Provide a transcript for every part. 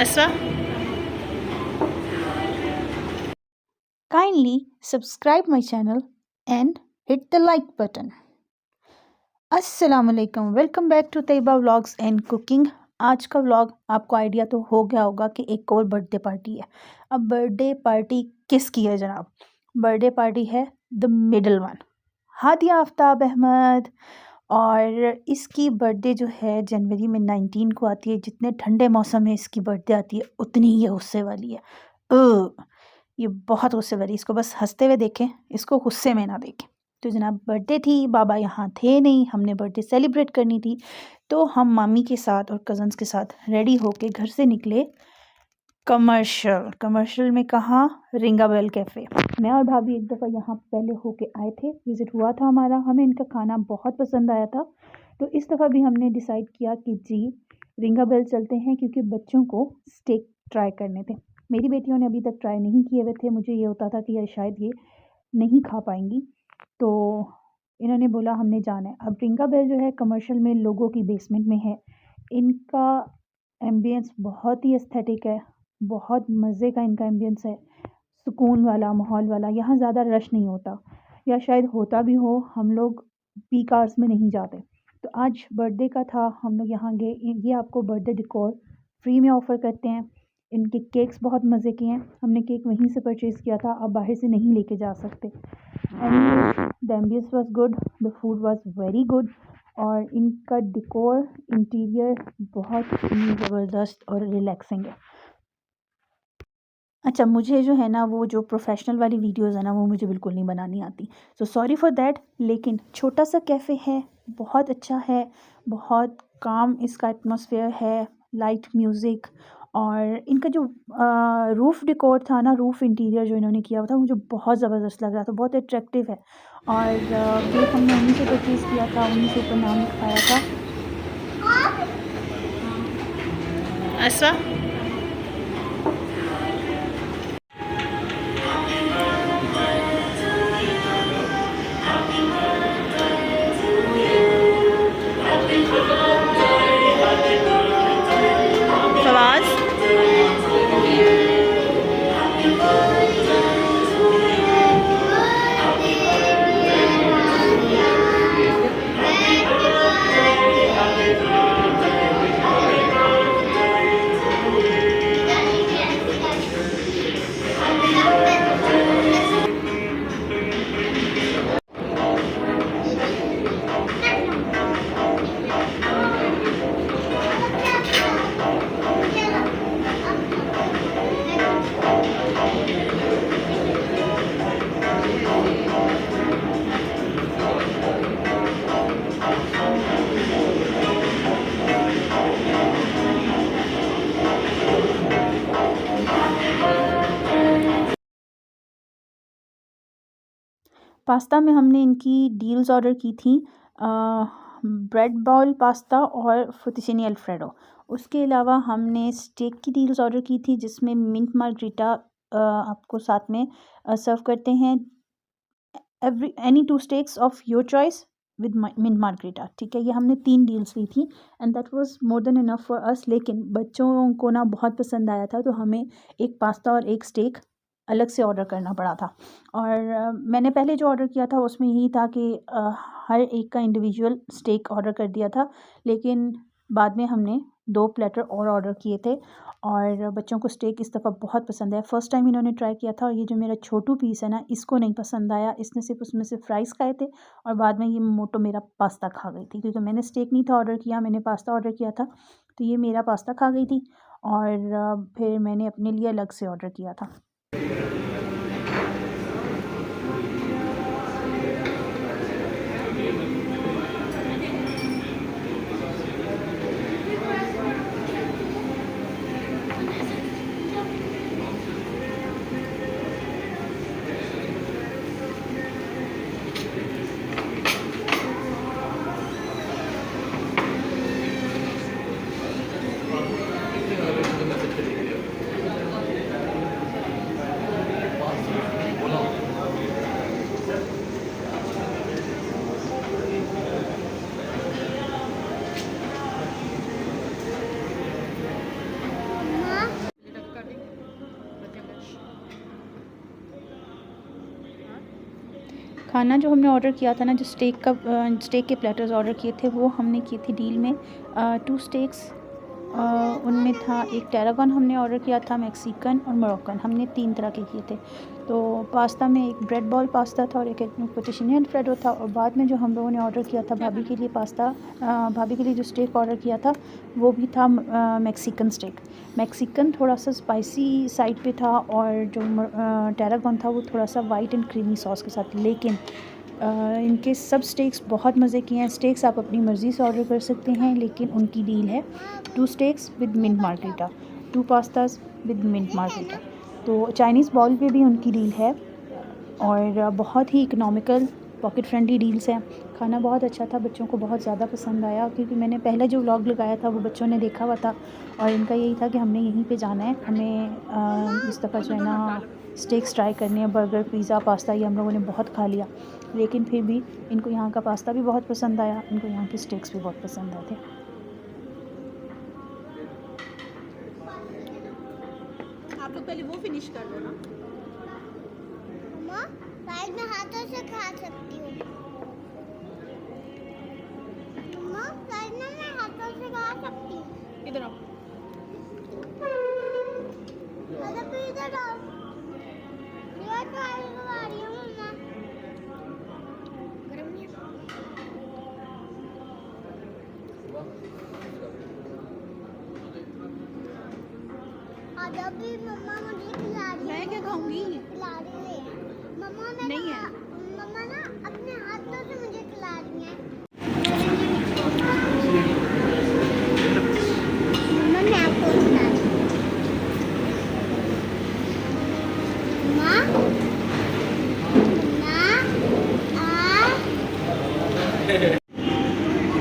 Asra, kindly subscribe my channel and hit the like button. अस्सलामुअलैकुम, welcome back to Tayyaba vlogs and cooking. आज का vlog आपको idea तो हो गया होगा कि एक और बर्थडे पार्टी है। अब बर्थडे पार्टी किसकी है जनाब? बर्थडे पार्टी है the middle one, Hadiya Aftab Ahmed. और इसकी बर्थडे जो है जनवरी में 19 को आती है। जितने ठंडे मौसम में इसकी बर्थडे आती है उतनी ये गुस्से वाली है। ये बहुत गुस्से वाली, इसको बस हंसते हुए देखें, इसको गुस्से में ना देखें। तो जनाब बर्थडे थी, बाबा यहाँ थे नहीं, हमने बर्थडे सेलिब्रेट करनी थी, तो हम मामी के साथ और कज़न्स के साथ रेडी होके घर से निकले कमर्शियल में। कहाँ? रिंगा बेल कैफ़े। मैं और भाभी एक दफ़ा यहाँ पहले होके आए थे, विज़िट हुआ था हमारा, हमें इनका खाना बहुत पसंद आया था। तो इस दफ़ा भी हमने डिसाइड किया कि जी रिंगा बेल चलते हैं, क्योंकि बच्चों को स्टेक ट्राई करने थे। मेरी बेटियों ने अभी तक ट्राई नहीं किए हुए थे, मुझे ये होता था कि यार शायद ये नहीं खा पाएंगी, तो इन्होंने बोला हमने जाना है। अब रिंगा बेल जो है कमर्शियल में लोगों की बेसमेंट में है। इनका एम्बियंस बहुत ही एस्थेटिक है, बहुत मज़े का इनका एम्बियंस है, सुकून वाला माहौल वाला। यहाँ ज़्यादा रश नहीं होता, या शायद होता भी हो, हम लोग पीक आवर्स में नहीं जाते। तो आज बर्थडे का था, हम लोग यहाँ गए। ये आपको बर्थडे डेकोर फ्री में ऑफ़र करते हैं। इनके केक्स बहुत मज़े के हैं, हमने केक वहीं से परचेज़ किया था, आप बाहर से नहीं लेके जा सकते। The ambience was good, the food was very good, और इनका डेकोर इंटीरियर बहुत ही ज़बरदस्त और रिलैक्सिंग है। अच्छा, मुझे जो है ना वो जो प्रोफेशनल वाली वीडियोज़ है ना वो मुझे बिल्कुल नहीं बनानी आती, सो सॉरी फॉर दैट। लेकिन छोटा सा कैफ़े है, बहुत अच्छा है, बहुत काम इसका एटमॉस्फेयर है, लाइट म्यूज़िक। और इनका जो रूफ़ डेकोर था ना, रूफ़ इंटीरियर जो इन्होंने किया हुआ था, मुझे बहुत ज़बरदस्त लग रहा था, बहुत अट्रैक्टिव है। और केक हमने उन्हीं से परचेज़ किया था, उन्हीं से ऊपर नाम लिखवाया था। Asra, फवाज, पास्ता में हमने इनकी डील्स ऑर्डर की थी, ब्रेड बॉल पास्ता और फुटीसिनी अल्फ्रेडो। उसके अलावा हमने स्टेक की डील्स ऑर्डर की थी, जिसमें मिंट मार्गरीटा आपको साथ में सर्व करते हैं। Any 2 steaks of your choice with mint margarita, ठीक है। ये हमने 3 डील्स ली थी and that was more than enough for us. लेकिन बच्चों को ना बहुत पसंद आया था, तो हमें एक पास्ता और एक स्टेक अलग से ऑर्डर करना पड़ा था। और मैंने पहले जो ऑर्डर किया था उसमें यही था कि हर एक का इंडिविजुअल स्टेक ऑर्डर कर दिया था, लेकिन बाद में हमने 2 प्लेटर और ऑर्डर किए थे। और बच्चों को स्टेक इस दफ़ा बहुत पसंद आया, फ़र्स्ट टाइम इन्होंने ट्राई किया था। और ये जो मेरा छोटू पीस है ना, इसको नहीं पसंद आया, इसने सिर्फ उसमें से फ्राइज़ खाए थे, और बाद में ये मोटो मेरा पास्ता खा गई थी, क्योंकि मैंने स्टेक नहीं था ऑर्डर किया, मैंने पास्ता ऑर्डर किया था। तो ये मेरा पास्ता खा गई थी, और फिर मैंने अपने लिए अलग से ऑर्डर किया था। खाना जो हमने ऑर्डर किया था ना, जो स्टेक के प्लेटर्स ऑर्डर किए थे वो हमने किए थे डील में। 2 स्टेक्स, उनमें था एक टेरागन हमने ऑर्डर किया था, मैक्सिकन और मोरक्कन, हमने 3 तरह के किए थे। तो पास्ता में एक ब्रेड बॉल पास्ता था और एक पेटिशनी अल्फ्रेडो था। और बाद में जो हम लोगों ने ऑर्डर किया था भाभी के लिए पास्ता, भाभी के लिए जो स्टेक ऑर्डर किया था वो भी था मैक्सिकन स्टेक। मैक्सिकन थोड़ा सा स्पाइसी साइड पे था और जो टेरागन था वो थोड़ा सा वाइट एंड क्रीमी सॉस के साथ। लेकिन इनके सब स्टेक्स बहुत मज़े के हैं। स्टेक्स आप अपनी मर्ज़ी से ऑर्डर कर सकते हैं, लेकिन उनकी डील है 2 steaks with mint margarita, 2 pastas with mint margarita. तो चाइनीज़ बॉल पे भी उनकी डील है और बहुत ही इकोनॉमिकल पॉकेट फ्रेंडली डील्स हैं। खाना बहुत अच्छा था, बच्चों को बहुत ज़्यादा पसंद आया, क्योंकि मैंने पहले जो व्लॉग लगाया था वो बच्चों ने देखा हुआ था और इनका यही था कि हमने यहीं पे जाना है, हमें इस दफ़ा जो है ना स्टेक्स ट्राई करने हैं। बर्गर, पिज़्ज़ा, पास्ता ये हम लोगों ने बहुत खा लिया, लेकिन फिर भी इनको यहाँ का पास्ता भी बहुत पसंद आया, इनको यहाँ के स्टेक्स भी बहुत पसंद आए थे। आप लोग पहले वो फिनिश कर दो ना। मम्मा, शायद मैं हाथों से खा सकती हूँ। मम्मा, शायद ना मैं हाथों से खा सकती हूँ। इधर आओ। मतलब फिर इधर आओ। ये ट्राई करवा रही हूँ मम्मा। गरम नहीं है? आधा भी मम्मा मुझे खिला रही है। मैं क्या खाऊंगी? खिला रही है मम्मा। मैं नहीं है। मम्मा ना अपने हाथों से मुझे खिला रही है। मम्मा मैं आपको खिला रही हूँ। मम्मा,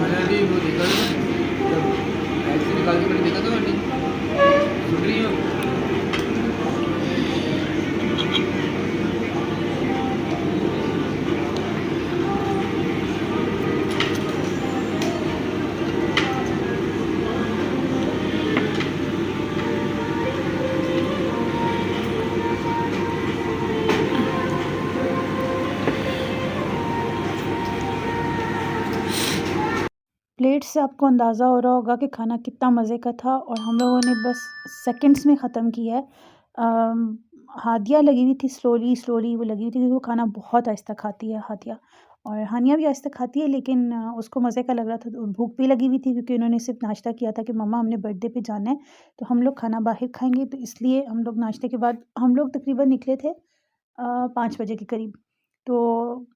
मैंने अभी वो देखा ना, जब बैग से निकाल के मैंने देखा था आंटी सुन रही हो। प्लेट से आपको अंदाज़ा हो रहा होगा कि खाना कितना मज़े का था और हम लोगों ने बस सेकंड्स में ख़त्म किया है। हादिया लगी हुई थी, स्लोली वो लगी हुई थी, क्योंकि वो खाना बहुत आहिस्ता खाती है हादिया, और हानिया भी आहिस्ता खाती है, लेकिन उसको मज़े का लग रहा था। तो भूख भी लगी हुई थी, क्योंकि उन्होंने सिर्फ नाश्ता किया था कि मम्मा हमने बर्थडे पे जाना है तो हम लोग खाना बाहर खाएंगे, तो इसलिए हम लोग नाश्ते के बाद हम लोग तकरीबन निकले थे 5 बजे के करीब। तो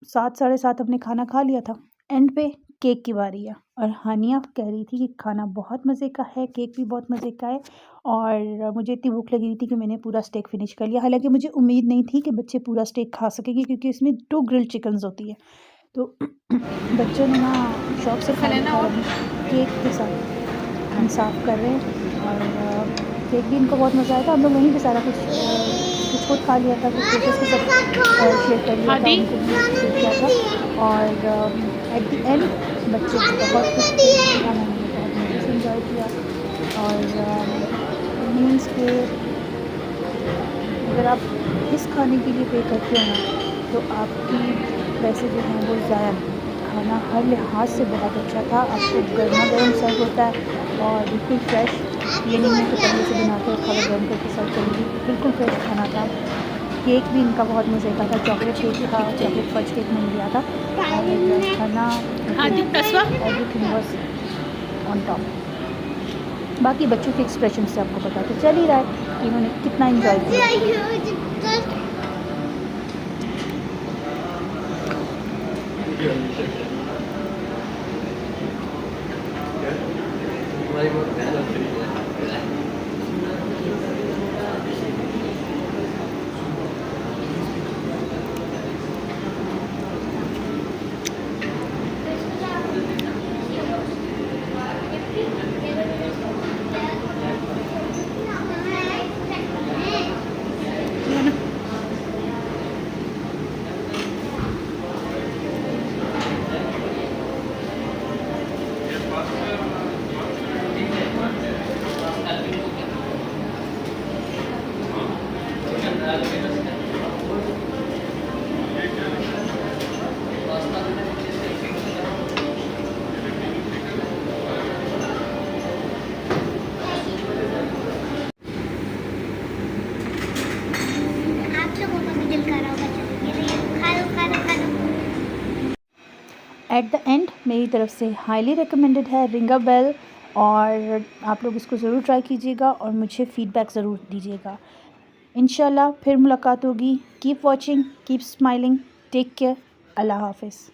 7 साढ़े 7 हमने खाना खा लिया था। एंड पे केक की बारी है और हानिया कह रही थी कि खाना बहुत मज़े का है, केक भी बहुत मज़े का है, और मुझे इतनी भूख लगी हुई थी कि मैंने पूरा स्टेक फ़िनिश कर लिया। हालाँकि मुझे उम्मीद नहीं थी कि बच्चे पूरा स्टेक खा सकेंगे, क्योंकि इसमें 2 ग्रिल्ड चिकन्स होती है। तो बच्चों ने ना शौक से खा लिया और अभी केक के साथ हम साफ़ कर रहे हैं, और केक भी इनको बहुत मज़ा आया था। हम लोग वहीं पे सारा कुछ खुद खा लिया था, कुछ पेशेंट्स के साथ शेयर कर लिया था, हादी? उनको भी शेयर किया था। और एट द एंड बच्चे बहुत खुश थे, खाना उन्होंने बहुत मज़े से इंजॉय किया। और मीन्स के अगर आप इस खाने के लिए पे करते हो ना, तो आपकी पैसे जो हैं वो ज़ाया नहीं। खाना हर लिहाज से बहुत अच्छा था, आपको गर्मा गर्म सर्व होता है और बिल्कुल फ्रेश, ये नहीं है कि पहले से बना के रखा हुआ गर्म करके सर्व करेंगी, बिल्कुल फ्रेश खाना था। केक भी इनका बहुत मज़े का था, चॉकलेट केक था, चॉकलेट फज केक मैंने लिया था, और खाना हादी प्रसवा? Everything was on top. बाकी बच्चों के एक्सप्रेशन से आपको पता तो चल ही रहा है कि इन्होंने कितना इंजॉय किया। तुम्हारी बहुत ध्यान रखती है। एट द एंड मेरी तरफ से हाईली रिकमेंडेड है रिंगा बेल, और आप लोग इसको ज़रूर ट्राई कीजिएगा और मुझे फ़ीडबैक ज़रूर दीजिएगा। इंशाल्लाह फिर मुलाकात होगी। Keep watching, keep smiling, take care, अल्लाह हाफ़िज़।